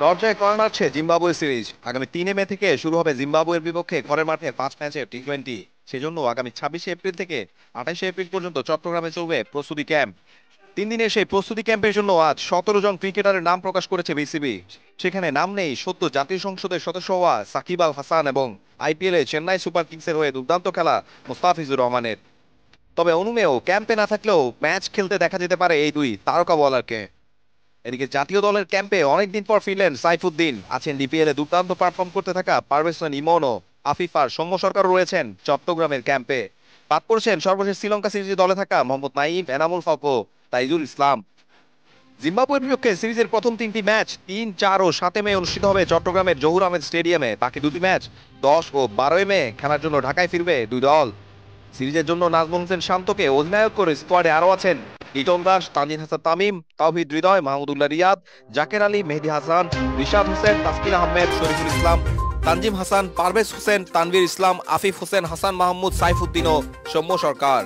দরজায় কড়া নাড়ছে Zimbabwe series. আগামী 3 মে থেকে শুরু হবে জিম্বাবুয়ের বিপক্ষে ঘরের মাঠে 5 ম্যাচের টি-20। সেজন্য আগামী 26 এপ্রিল থেকে 28 এপ্রিল পর্যন্ত চট্টগ্রামে চলবে প্রস্তুতি ক্যাম্প। 3 দিনের সেই প্রস্তুতি ক্যাম্পের জন্য আজ 17 জন ক্রিকেটারের নাম প্রকাশ করেছে বিসিবি। সেখানে নাম নেই সদ্য জাতীয় সংসদের সদস্য হওয়া সাকিব আল হাসান এবং আইপিএলে চেন্নাই সুপার কিংসের হয়ে দুর্দান্ত খেলা মুস্তাফিজুর রহমানের। তবে অনুমেয় ক্যাম্পে না থাকলেও ম্যাচ খেলতে দেখা যেতে পারে এই দুই তারকা বোলারকে। এদিকে জাতীয় দলের ক্যাম্পে অনেকদিন পর ফিরলেন সাইফুদ্দিন, আছেন ডিপিএল এ দুর্দান্ত পারফর্ম করতে থাকা পারভেজ হোসেন ইমন ও আফিফার সৌম্য সরকারও রয়েছেন চট্টগ্রামের ক্যাম্পে। বাদ পড়েছেন সর্বশেষ শ্রীলঙ্কা সিরিজে দলে থাকা মোহাম্মদ নাইম, এনামুল হক ও তাইজুল ইসলাম। জিম্বাবুয়ের বিপক্ষে সিরিজের প্রথম 3টি ম্যাচ 3, 4 ও 7 মে অনুষ্ঠিত হবে চট্টগ্রামের জহুর আহমেদ স্টেডিয়ামে। বাকি দুটি ম্যাচ 10 ও 12 মে খেলার জন্য ঢাকায় ফিরবে দুই দল। সিরিজের জন্য নাজমুল হোসেন শান্তকে অধিনায়ক করে স্কোয়াডে আরও আছেন লিটন দাস, তানজিদ হাসান তামিম, তাওহিদ হৃদয়, মাহমুদুল্লাহ রিয়াদ, জাকের আলী, মেহেদী হাসান, রিশাদ হোসেন, তাসকিন আহমেদ, শরীফুল ইসলাম, তানজিম হাসান, পারভেজ হোসেন, তানভীর ইসলাম, আফিফ হোসেন, হাসান মাহমুদ, সাইফুদ্দিন ও সৌম্য সরকার।